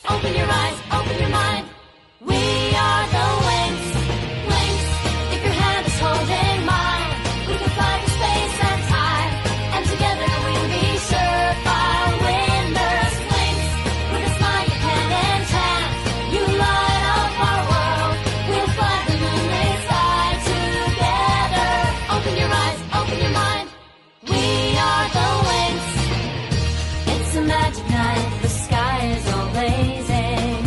Open your eyes, open your mind. We are the Wings. Wings, if your hand is holding mine, we can fly to space and time, and together we'll be surefire winners. Wings, with a smile you can enchant, you light up our world. We'll fly the moonlit sky together. Open your eyes, open your mind. We are the Wings. It's a magic night, the sky is all blazing.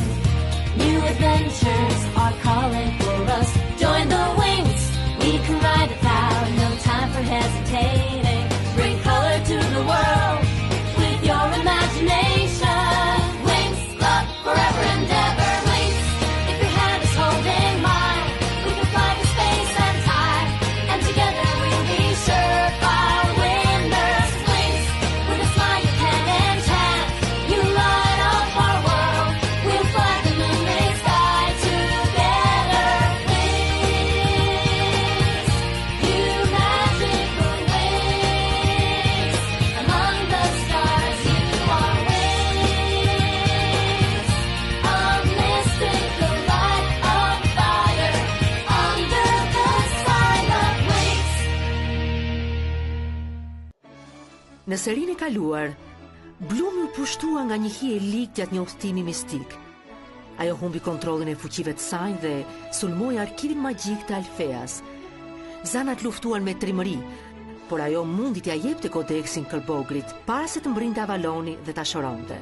New adventures are calling for us. Join the Wings, we can ride it out, no time for hesitating. Bring color to the world with your imagination. Wings, love, forever and ever. Wings, if your hand is holding mine, we can fly to space and time, and together we'll be surefire winners. Wings, with a smile you can enchant, you light up our world. We'll fly the moonlit sky together. Wings, you magical wings. Among the stars you are wings. A mystical light of fire under the silent wings. Në serinë e kaluar, Blumi u pushtua nga një hije lig gjatë një udhtimi mistik. Ajo humbi kontrollin e fuqive të saj dhe sulmoi arkivin magjik të Alfeas. Zanat luftuan me trimëri, por ajo mundi t'ia jepte kodeksin Kërbogrit para se të mbrinte Avaloni dhe ta shoronte.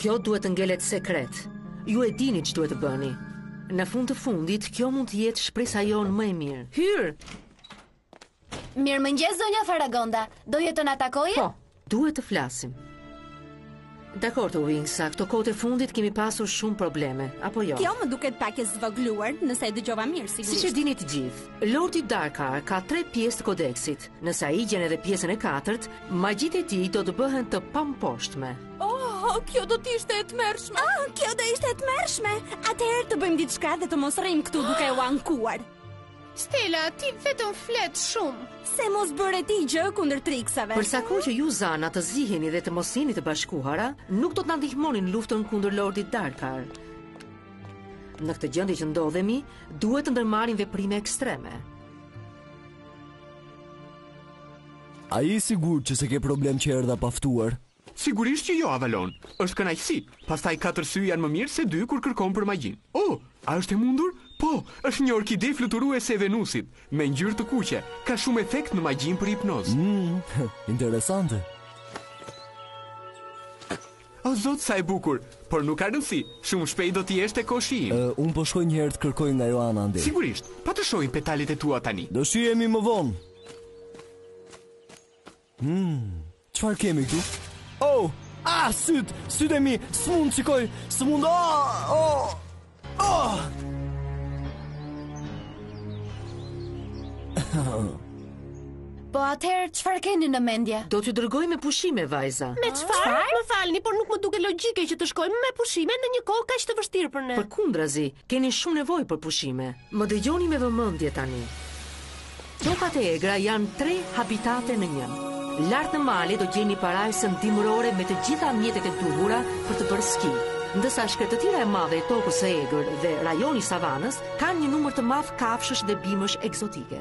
Kjo duhet të ngelet sekret. Ju e dini që duhet të bëni. Në fund të fundit, kjo mund të jetë shpresa jonë më e mirë. Hyr! Mirëmëngjes, zonja Faragonda. Doje të na takoje? Po, duhet të flasim. Dakor të Wingsa, këto kohët e fundit kemi pasur shumë probleme, apo jo? Kjo më duket pak e zvogluar, nëse e dëgjova mirë, sigurisht. Siç e dini të gjithë, Lordi Darkar ka 3 pjesë të kodeksit. Nëse ai gjen edhe pjesën e 4, magjitë e tij do të bëhen të pamposhtme. Oh, kjo do t'ishte e tmerrshme. Oh, kjo do ishte e tmerrshme. Atëherë të bëjmë diçka dhe të mos rrim këtu duke u ankuar. Stella, ti vetëm flet shumë. Se mos bëre ti gjë kundër triksave. Për sa kohë që ju zana të ziheni dhe të mos jeni të bashkuara, nuk do të na ndihmoni në luftën kundër Lordit Darkar. Në këtë gjendje që ndodhemi, duhet të ndërmarrim veprime ekstreme. A i sigurt që se ke problem që erdha paftuar? Sigurisht që jo, Avalon. Është kënaqësi. Pastaj 4 sy janë më mirë se 2 kur kërkon për magjin. Oh, a është e mundur? Po, është një orkide fluturuese e Venusit, me ngjyrë të kuqe. Ka shumë efekt në magjin për hipnozë. Interesante. O zot, sa e bukur, por nuk ka rëndësi. Shumë shpejt do t'i jesh te koshi im. Unë po shkoj një herë të kërkoj nga Joana ande. Sigurisht, pa të shohim petalet e tua tani. Do shihemi më vonë. Çfarë kemi këtu? Oh, syt e mi, s'mund shikoj, s'mund. Po atëherë çfarë keni në mendje? Do t'ju dërgoj me pushime, vajza. Me çfarë? Më falni, por nuk më duke logjike që të shkojmë me pushime në një kohë kaq të vështirë për ne. Përkundrazi, keni shumë nevojë për pushime. Më dëgjoni me vëmendje tani. Tokat e egra janë 3 habitate në një. Lart në male do gjeni parajsën dimërore me të gjitha mjetet e duhura për të bërë ski. Ndërsa shkretëtira e madhe e tokës së egër dhe rajoni savanës kanë një numër të madh kafshësh dhe bimësh egzotike.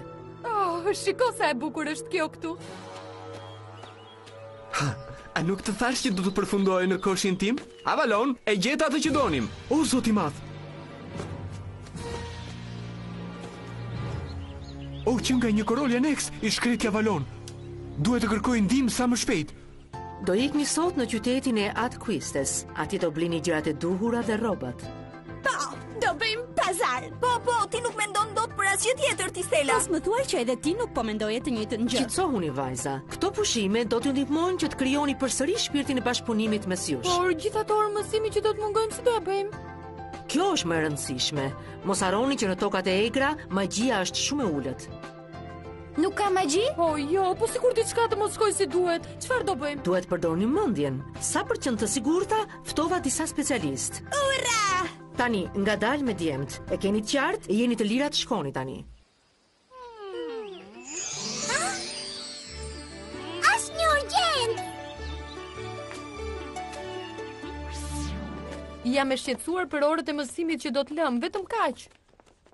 Shiko sa e bukur është kjo këtu. A nuk të thash që do të përfundoj në koshin tim? Avalon, e gjeta atë që donim. O, zoti madh. O, që nga një korol aneks i shkreti Avalon. Duhet të kërkoj ndihmë sa më shpejt. Do ikni sot në qytetin e Atquistes. Atje do blini gjërat e duhura dhe rrobat. Po, do bëjmë pazar. Po, ti nuk mendon dot për asgjë tjetër ti, Stella. Mos më thuaj që edhe ti nuk po mendoje të njëjtën gjë. Qetësohuni, vajza. Këto pushime do t'ju ndihmojnë që të krijoni përsëri shpirtin e bashkëpunimit mes jush. Por gjithë ato mësimi që do të mungojnë, si do e bëjmë? Kjo është më e rëndësishme. Mos harroni që në tokat e egra magjia është shumë e ulët. Nuk ka magji? O jo, po sikur diçka të mos shkojë si duhet. Çfarë do bëjmë? Duhet përdorni mendjen. Sa për qenë të sigurta, ftova disa specialist. Ura! Tani, ngadalë me djemt. E keni të qartë, e jeni të lira të shkoni tani. Asnjë urgjent. Jam e shqetësuar për orët e mësimit që do të lëm, vetëm kaq.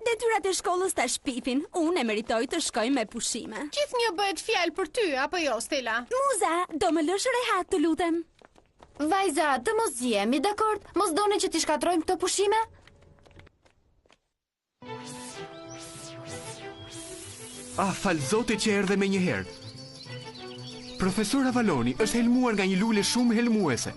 Detyrat e shkollës ta shpifin. Unë e meritoj të shkoj me pushime. Gjithnjë bëhet fjalë për ty, apo jo, Stella? Muza, do më lësh rehat, të lutem. Vajza, të mos jemi dakord? Mos doni që t'i shkatrojmë këto pushime? Fal Zotit që erdhe me njëherë. Profesor Avaloni është helmuar nga një lule shumë helmuese.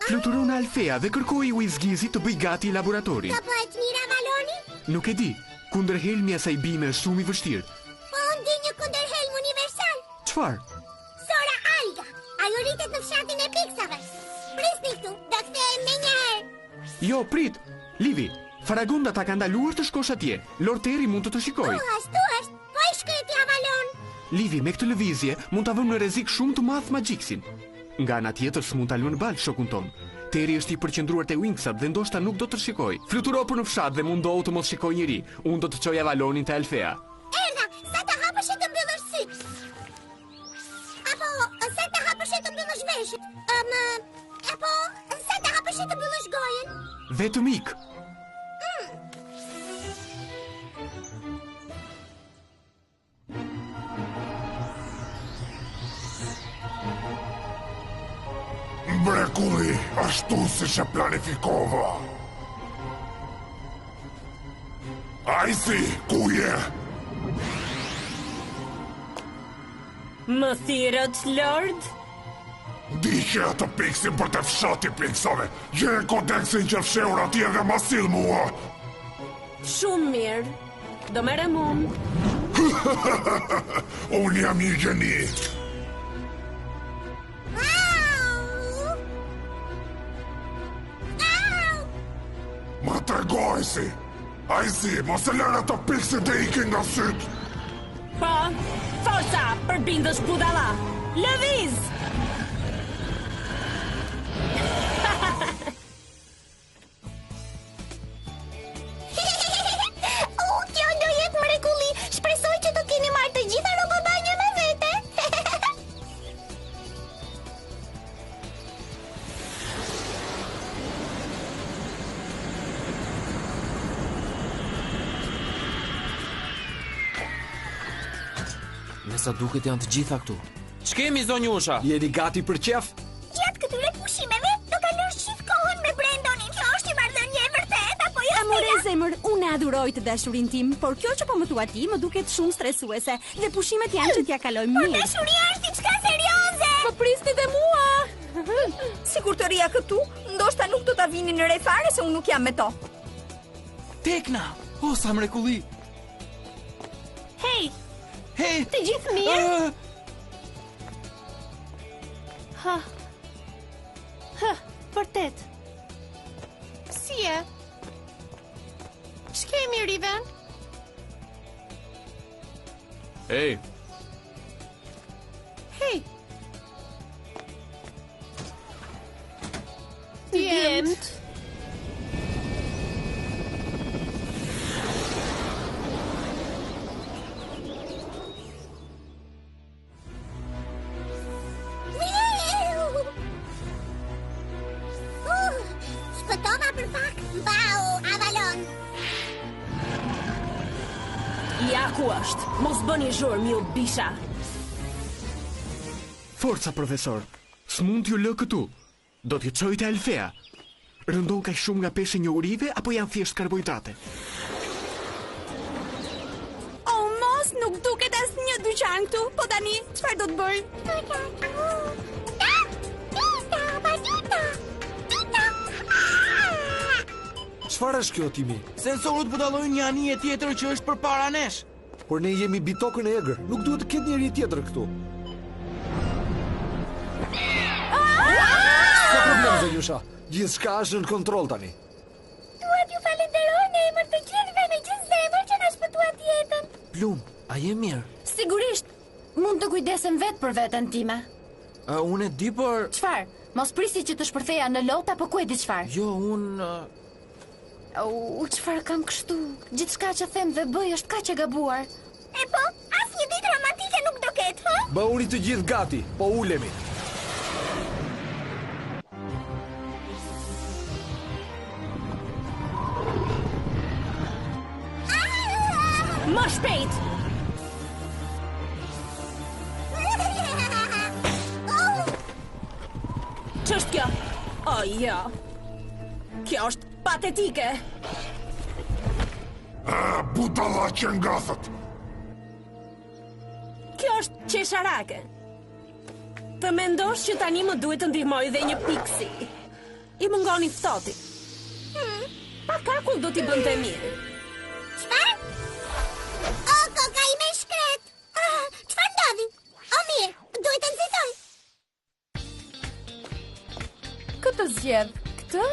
Fluturon në Alfea dhe kërkoi Uizgizi të bëj gati laboratorin. Ka bëhet mirë Avaloni? Nuk e di, kundër helmi asaj bime është shumë i vështirë. Po unë di një kundërhelm universal. Çfarë? Sora Alga. Ajo rritet në fshatin e piksave. Prisni këtu, do kthehem me njëherë. Jo, prit. Livi, Faragonda ta ka ndaluar të shkosh atje. Lorteri mund të shikojë. Tu është, po i shkreti Avalon. Livi, me këtë lëvizje mund ta vëmë në rrezik shumë të madh Magjiksin. Nga ana tjetër s'mund ta lënë bal shokun ton. Teri është i përqendruar te Wingsat dhe ndoshta nuk do të shikoj. Fluturo për në fshat dhe mundohu të mos shikoj njëri. Unë do të çoj Avalonin te Alfea. Erdha, sa të hapësh e të mbyllësh syt. Apo, sa të hapësh e të mbyllësh veshët. Apo, sa të hapësh e të mbyllësh gojen. Vetëm ik. Mrekulli, ashtu si që planifikova. Ajsi, ku je? Më thirët, Lord? Di që atë piksin për të fshati piksave. Gjerë kodeksin që fsheur atje dhe ma sill mua. Shumë mirë. Do merrem unë. Unë jam një gjeni. Ma tregoj si. Ajsi, mos e lërë ato piksin dhe ikin nga syt. Po, forca, përbindësh budala. Lëviz! Kjo do jetë mrekulli. Shpresoj që të keni marrë të gjitha rroba banje me vete. Me sa duket janë të gjitha këtu. Ç'kemi zonjusha? Jeni gati për qef? Gjatë këtyre pushimeve do kalosh gjithë kohën me Brendonin, që është i marrëdhënie e vërtet apo jo? Amore zemër, unë adhuroj të dashurin tim, por kjo që po më thua ti më duket shumë stresuese dhe pushimet janë që t'ja kalojmë mirë. Por dashuria është diçka serioze. Po prisni dhe mua. Sikur të rria këtu, ndoshta nuk do ta vini në re fare se unë nuk jam me to. Tekna! O, sa mrekulli! Hej, Hey! të gjithë mirë? Vërtet. Si e? Ç'kemi Riven? Ej, Hej. Djemt. Shpëtova për pak. Mbau, Avalon. Ja ku është. Mos bëni zhurmë ju bisha. forca profesor. S'mund t'ju lë këtu. Do t'ju çoj te Alfea. Rëndon kaq shumë nga peshë njohurive apo janë thjesht karbohidrate? Oh, mos nuk duket asnjë dyqan këtu. Po tani, çfarë do të bëj? Çfarë është kjo Timi? Sensorët po dallojnë një anije tjetër që është përpara nesh. Por ne jemi bitokën e egër. Nuk duhet të ketë njëri tjetër këtu. Ka problem, Zonjusha. Gjithçka është në kontroll tani. Dua t'ju falenderoj në emër të gjithëve në gjithë zemër që na shpëtuat jetën. Plum, a je mirë? Si Sigurisht, mund të kujdesem vetë për veten time. Unë e di, por... Çfarë? Mos prisi që të shpërtheja në lot apo ku e di çfarë? Jo, unë... Çfarë kam kështu? Gjithçka që them dhe bëj është kaq e gabuar. E po, asnjë ditë romantike nuk do ketë, ha? Bëuni të gjithë gati, po ulemi. Më shpejt! Ç'është kjo? O, jo. Kjo është patetike. Budalla që ngasët. Kjo është qesharake. Të mendosh që tani më duhet të ndihmoj dhe një piksi. I mungoni ftohti. Pa kakull do t'i bënte mirë. Çfarë? O, koka ime shkret. Çfarë ndodhi? O, mirë, duhet të nxitoj. Këtë zgjedh, këtë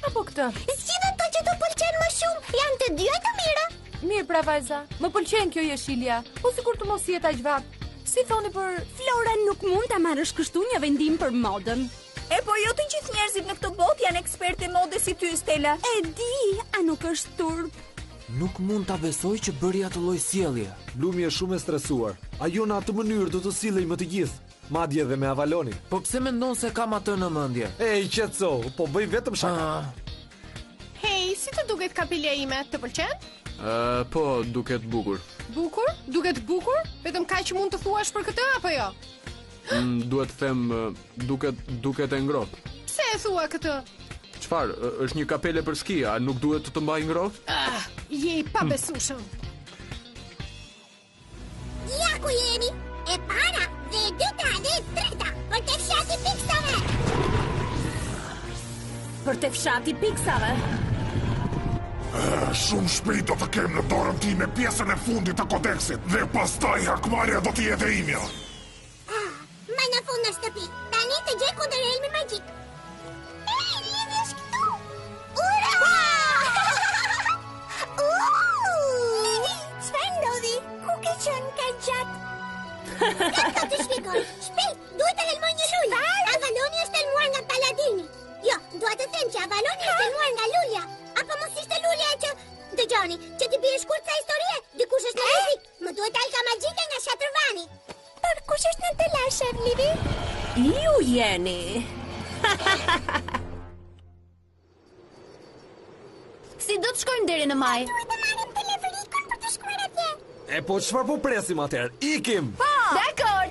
apo këtë? Zgjidh ato që të pëlqen më shumë. Janë të dyja të mira. Mirë pra vajza, më pëlqen kjo jeshilja, po sikur të mos jetë aq vat. Si thoni për... Flora nuk mund ta marrësh kështu një vendim për modën. E po jo të gjithë njerëzit në këtë botë janë ekspertë mode si ty, Stella. E di, a nuk është turp? Nuk mund ta besoj që bëri atë lloj sjellje. Lumi është shumë e stresuar. Ajo në atë mënyrë do të sillej më të gjithë, madje edhe me Avalonin. Po pse mendon se kam atë në mendje? Ej, qetëso, po bëj vetëm shaka. Hej, si të duket kapilja ime? Të pëlqen? Po, duket bukur. Bukur? Duket bukur? Vetëm kaq mund të thuash për këtë apo jo? Duhet të them, duket e ngrohtë. Pse e thua këtë? Çfarë? Është një kapele për ski, a nuk duhet të mbaj ngrohtë? Je i pabesueshëm. Ja ku jemi. E para, dhe e dyta, dhe e treta. Për të fshati piksave. Për të fshati piksave? Shumë shpejt do të kem në dorën time pjesën e fundit të kodeksit dhe pastaj hakmarrja do të jetë e imja. Ma në fund në shtëpi. Tani të gjej kundër helmi magjik. Ej, lidhesh këtu. Ura! Çfarë ndodhi? Ku ke qenë ka gjatë? Ka të shpjegoj. Shpejt, duhet të helmoj një lulë. Avaloni është helmuar nga Paladini. Jo, duhet të them që Avaloni është helmuar nga Lulja. Apo mos ishte Lulja që... Dëgjoni, që t'i bie shkurt sa historie, dikush është në rrezik. Më duhet alka magjike nga Shatërvani. Por kush është në telash, Livi? Ju jeni. Si do të shkojmë deri në maj? Duhet të marrim telefonikun për të shkuar atje. E po çfarë po presim atëherë? Ikim. Dakor.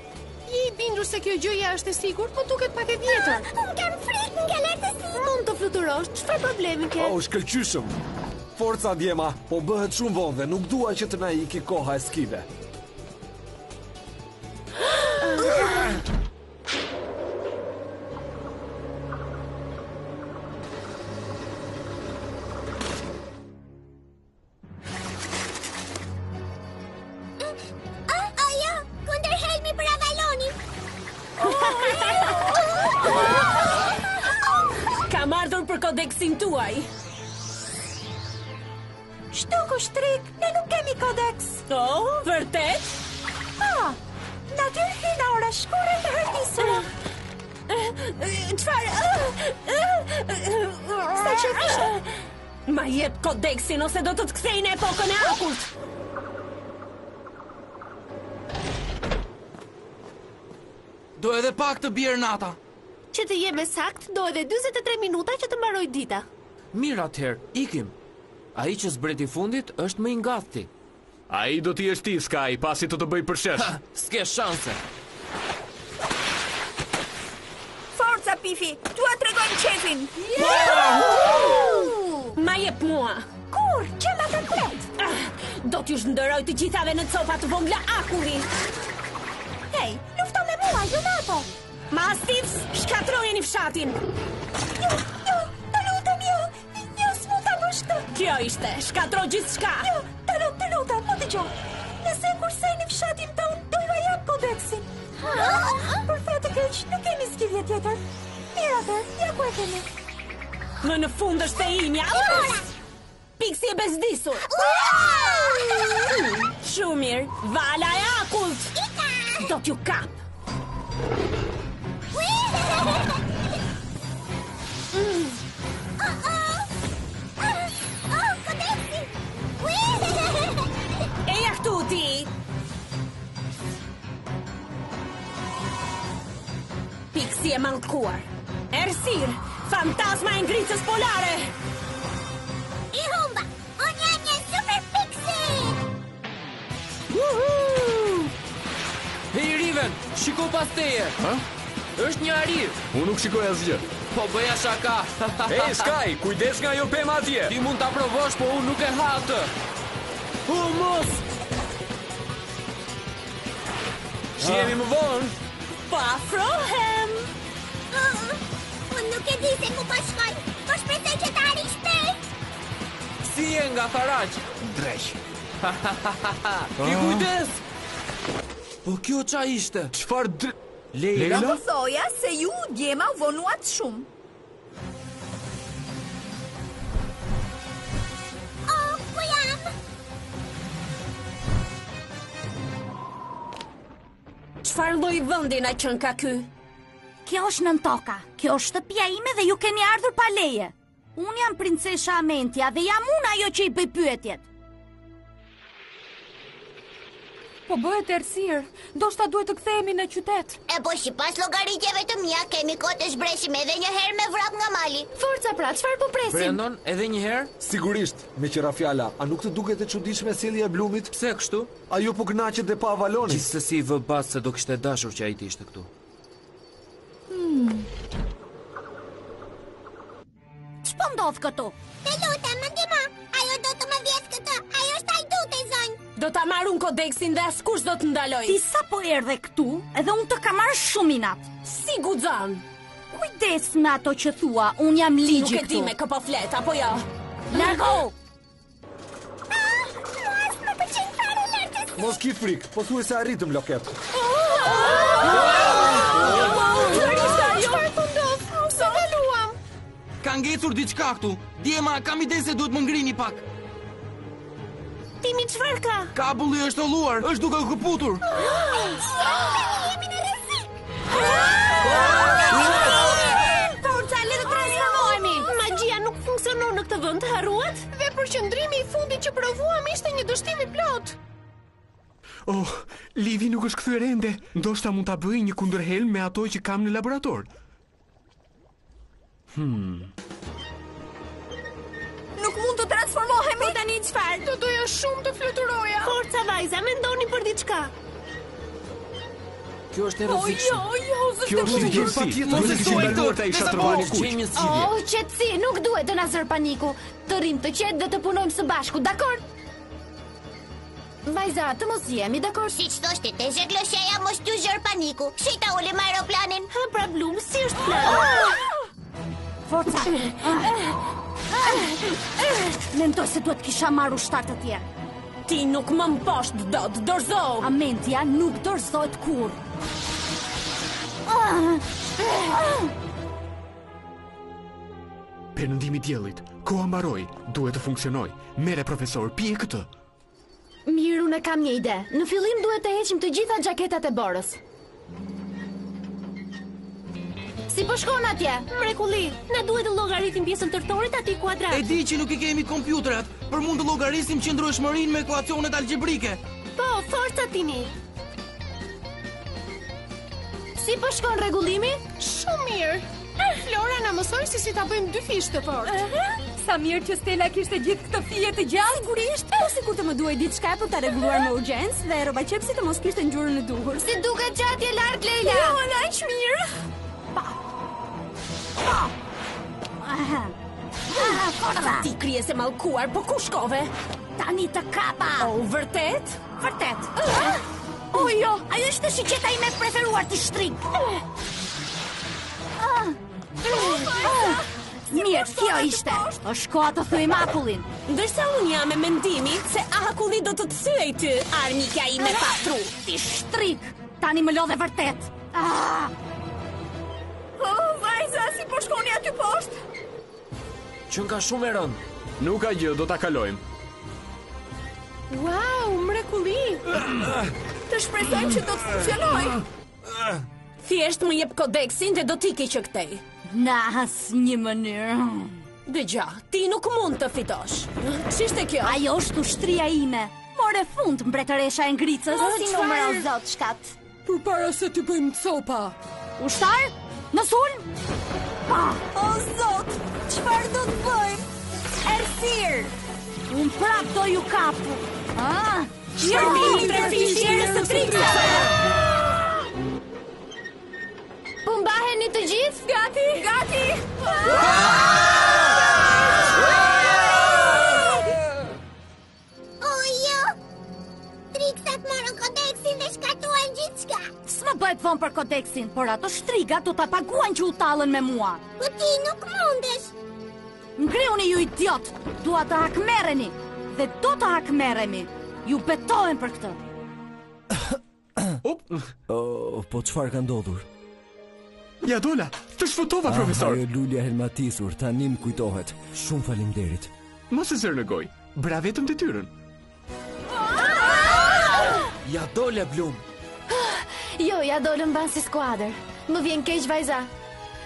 Je i bindur se kjo gjëja është e sigurt, po duket pak e vjetër. Unë kam frikë nga lartësia. Mund të fluturosh, çfarë problemi ke? Shkëlqyshëm. Forca djema, po bëhet shumë vonë dhe nuk dua që të na iki koha e skive. Jo, kundër helmi për Avalonin. Kam ardhur për kodeksin tuaj. Shtuku shtrik, ne nuk kemi kodeks. Oh, vërtet? Natyrë hinore, shkure të hërtisura. Sa që ishte? Ma jep kodeksin ose do të kthej në epokën e akurt. Do edhe pak të bjerë nata. Që të jeme sakt, do edhe 43 minuta që të mbaroj dita. Mirë atëherë, ikim. Ai që zbreti fundit është më i ngathti. Ai do t'i ti, Sky, pasi të bëj përshesh. S'ke shanse. Forca, Pifi, tua tregojnë qefin. Ma jep mua. Kur, që ma të kret? Do t'ju shndëroj të gjithave në copa të vogla akuri. Hej, lufto me mua, Junato. Mastifs, shkatrojeni fshatin. Jo, të lutem, jo, s'mund ta bësh këtë. Kjo ishte, shkatro gjithçka. Jo, të lutem, më dëgjoj. Nëse kurseni fshatin ton, do i jap kodeksin. Për fat të keq, nuk kemi zgjidhje tjetër. Mirë atë, ja ku e kemi. Më në fund është e imja. Piksi e bezdisur. Shumë mirë. Vala e akullt. Do t'ju kap. Kodeksi! Eja këtu ti. Pixie e mallkuar. Ersir, fantasma e ngritës polare. I humba! Unë jam një super Pixie! Hej Riven, shiko pas teje. Ha? Është një arir. Unë nuk shikoj asgjë. Po bëja shaka. Hey Sky, kujdes nga ajo pema atje. Ti mund ta provosh, po unë nuk e ha atë. Mos! Shihemi më vonë. Pa frohem. Unë nuk e di se ku po shkoj. Po shpresoj që të arrij shpejt. Si je nga Faraq? Dreq. Ki kujdes. Po kjo qa ishte? Çfarë Leila? Po thoja se ju djema u vonuat shumë. Po jam. Çfarë lloj vendi na qen ka ky? Kjo është nën toka. Kjo është shtëpia ime dhe ju keni ardhur pa leje. Unë jam princesha Amentia dhe jam unë ajo që i bëj pyetjet. Po bëhet Ersir, ndoshta duhet të kthehemi në qytet. E po sipas llogaritjeve të mia kemi kohë të zbresim edhe një herë me vrap nga mali. Forca pra, çfarë po presim? Brandon, edhe një herë? Sigurisht, me qira fjala, a nuk të duket e çuditshme sjellja e Blumit? Pse kështu? Ajo po kënaqet dhe pa Avalonin. Gjithsesi vë bas se do kishte dashur që ai të ishte këtu. Ç'po ndodh këtu? Të lutem, më ndihmo. Ajo do të më vjes këtë. Ajo është hajdute, zonj. Do ta marr unë kodeksin dhe askush do të ndaloj. Ti sa po erdhe këtu, edhe unë të kam marrë shumë inat. Si guxon? Kujdes me ato që thua, unë jam ligji Nuk e këtu. di me kë po flet, apo jo? Largo! Mos më pëlqen fare lartës. Mos ki frik, po thuaj se arritëm loket. Çfarë po ndodh? Se daluam. Ka ngecur diçka këtu. Djema, kam ide se duhet më ngrini pak. Timi çfarë ka? Kabulli është holluar, është duke u këputur. Jemi në rrezik. Forca, le të transformohemi! Magjia nuk funksionon në këtë vend, harruat? Dhe përqendrimi i fundit që provuam ishte një dështim i plot. Oh, Livi nuk është kthyer ende. Ndoshta mund ta bëj një kundërhelm me ato që kam në laborator. Nuk mund të transformohemi. Po tani çfarë? Do doja shumë të fluturoja. Forca vajza, mendoni për diçka. Kjo është e rrezikshme. Jo, Kjo është një gjësi. Mos e thuaj këtë, ta isha trovani kuq. Oh, qetësi, nuk duhet të na zër paniku. Të rrim të qetë dhe të punojmë së bashku, dakor? Vajza, të mos jemi, dakor? Siç thoshte te zhegloshja mos t'ju zgjër paniku. Shita ulim aeroplanin. Ha, pra Blum, si është plan? Forca! Mendoj se duhet kisha marrë ushtar të tjerë. Ti nuk më mposht dot, dorzo. Amentia nuk dorëzohet kur. Perëndimi i diellit. Koha mbaroi. Duhet të funksionoj. Merre profesor, pije këtë. Mirë, unë kam një ide. Në fillim duhet të heqim të gjitha xhaketat e Borës. Si po shkon atje? Mrekulli, na duhet të llogaritim pjesën tërtorit atij kuadrat. E di që nuk i kemi kompjuterat, për mund të llogarisim qëndrueshmërinë me ekuacionet algjebrike. Po, forca tini. Si po shkon rregullimi? Shumë mirë. Flora na mësoi si ta bëjmë dy fish të fortë. Sa mirë që Stella kishte gjithë këtë fije të gjallë. Sigurisht, po sikur të më duhej diçka për ta rregulluar me urgjencë dhe rroba qepsi të mos kishte ngjyrën e duhur. Si duket gjatje lart, Leila? Jo, aq mirë. Forca! Ti krijes e mallkuar, po ku shkove? Tani të kapa! Oh, vërtet? Vërtet! O jo, ajo është shiqeta ime e preferuar të shtrik. Mirë, kjo ishte. Është koha të thyejmë akullin. Ndërsa unë jam me mendimin se akulli do të të thyej ty, armikja ime patru. Ti shtrik, tani më lodhe vërtet. Vajza, si po shkoni aty poshtë? Qën ka shumë e rëndë. Nuk ka gjë, do ta kalojmë. Wow, mrekulli. Të shpresojmë që do të funksionojë. Thjesht më jep kodeksin dhe do t'iki që këtej. Në asnjë mënyrë. Dëgja, ti nuk mund të fitosh. Ç'ishte kjo? Ajo është ushtria ime. More fund mbretëresha e ngricës. Si numër o zot shkat. Përpara se t'i bëjmë copa. Ushtar, në sulm. O zot, çfarë do të bëjmë? Errësirë. Unë prap do ju kap. Shërbimi i trefishjes së Trixave. Po mbaheni të gjithë? Gati? Gati! O jo! Trixat morën kodeksin dhe shkatuan gjithçka. S'më bëhet vonë për kodeksin, por ato shtriga do ta paguajnë që u tallën me mua. Po ti nuk mundesh. Ngriuni ju idiot, dua të hakmerreni dhe do të hakmerremi. Ju betohem për këtë. Po çfarë ka ndodhur? Ja dola, të shfutova, profesor. Ajo lulja helmatisur, tani më kujtohet. Shumë faleminderit. Mos e zërë në goj, bra vetëm detyrën. Ja dole, Blum. Jo, ja dolëm ban si skuadër. Më vjen keq vajza.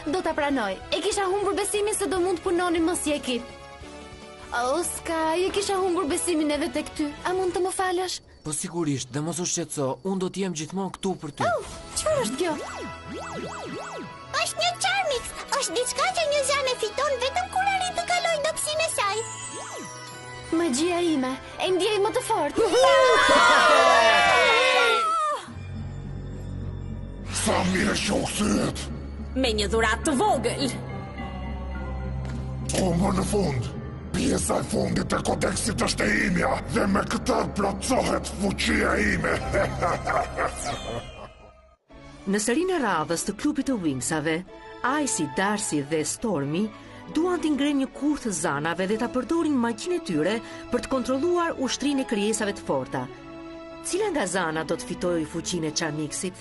Do ta pranoj. E kisha humbur besimin se do mund të punonim më si ekip. O, Ska, e kisha humbur besimin edhe tek ty. A mund të më falësh? Po sigurisht, dhe mos u shqetëso, unë do t'jem gjithmonë këtu për ty. Çfarë është kjo? Është një Charmix. Është diçka që një zane fiton vetëm kur arrit të kaloj dobësinë e saj. Magjia ime, e ndjej më të fortë. Sa mirë që u kthyehet. Me një dhuratë të vogël. Po më në fund, pjesa e fundit të kodeksit është e imja dhe me këtë plotësohet fuqia ime. Në serinë e radhës të klubit të Wingsave, Icy, Darcy dhe Stormy duan t'i ngrenë një kurth zanave dhe ta përdorin magjinë e tyre për të kontrolluar ushtrinë e krijesave të forta. Cila nga zana do të fitojë fuqinë e Charmixit?